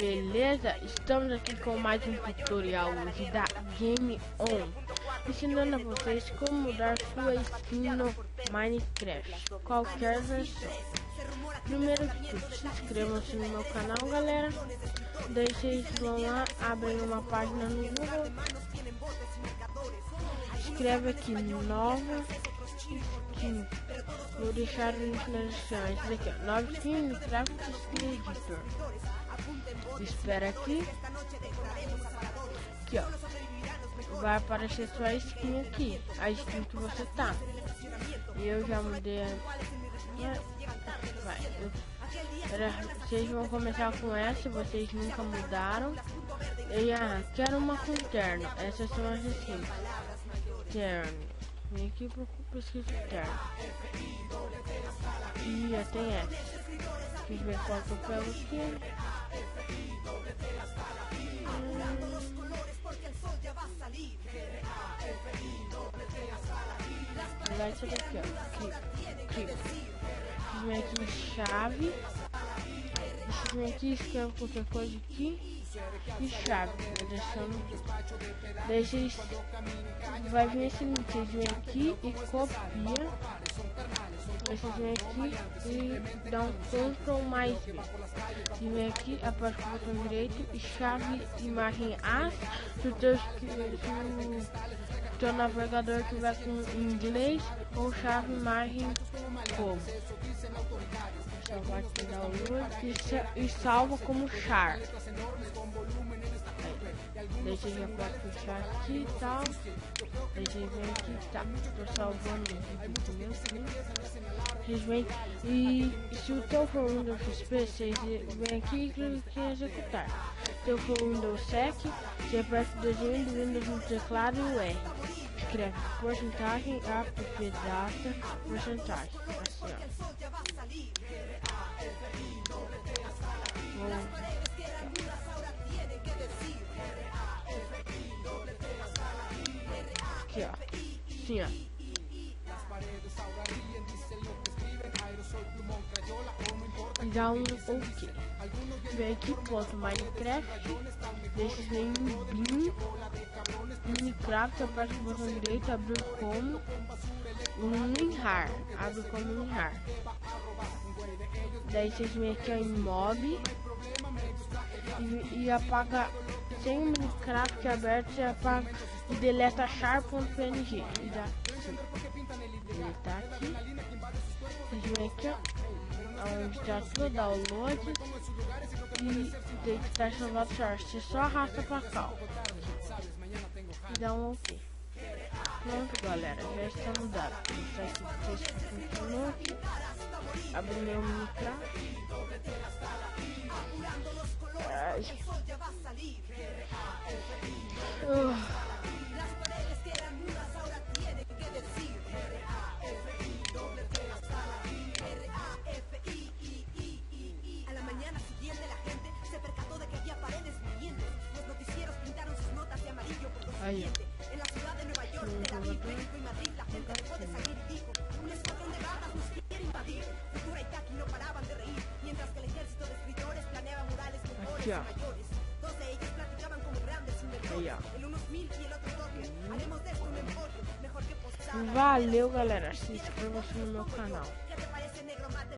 Beleza? Estamos aqui com mais um tutorial hoje da Game On, ensinando a vocês como mudar sua skin no Minecraft, qualquer versão. Primeiro que tudo, se inscrevam-se no meu canal, galera. Daí vocês vão lá, abrem uma página no Google, escreve aqui nova skin. Vou deixar o link na descrição. Esse daqui, ó, nova skin no Craft Skin Editor. Espera aqui. Aqui, ó, vai aparecer sua skin aqui, a skin que você tá. E eu já mudei vocês vão começar com essa, vocês nunca mudaram. E quero uma com terno. Essas são as skins. Terno. Vem aqui pro pesquisa terno. E já tem essa. Deixa eu ver qual que eu pego aqui. Vai essa daqui, ó. Clica. Vem aqui em chave. Vem aqui, escreve qualquer coisa aqui. E chave. Daí vocês vai vir esse link. Vocês vêm aqui e copia. Vocês vêm aqui e dá um Ctrl mais V. E vem aqui, aperta o botão direito e chave imagem A. Se o teu navegador tiver com inglês, ou chave imagem como. Salvar aqui download e salva como char. Daí você já pode puxar aqui e tal. Daí você vem aqui e tá. Tô salvando o vídeo aqui. Vocês vêm e se o teu for Windows XP, vocês vêm aqui e clicam em executar. Se eu for Windows SEC, você aperta o desenho do Windows no teclado e o R. Escreve porcentagem, app data, porcentagem. Assim, ó. Aqui, ó. Assim, ó. E dá um OK. Vem aqui, ponto Minecraft. Deixa vem em bin. Minecraft, aperta o botão direito, abrir como. WinRAR. Abre como WinRAR. Daí vocês vêm aqui, ó, em mob. E apaga. Sem o Minecraft aberto, você apaga e deleta char.png. E dá assim. Ele tá aqui. Vocês vêm aqui, ó, onde está tudo, download. E tem que estar salvado char. Você só arrasta pra cá, ó. E dá um OK. Pronto, galera, já está mudado. Isso aqui funcionou aqui. Abri meu Minecraft. Aí, en la ciudad de Nueva York, Tel Aviv, México y Madrid, la gente dejó de salir y dijo: un escuadrón de ratas nos quiere invadir. Futura y Taki no paraban de reír, mientras que el ejército de escritores planeaba murales mejores y mayores. Dos de ellos platicaban como grandes inversores, el unos 1000 y el otro Tokio. Haremos de esto un emporio, mejor que posada. valeu, galera. Se inscreva no meu canal.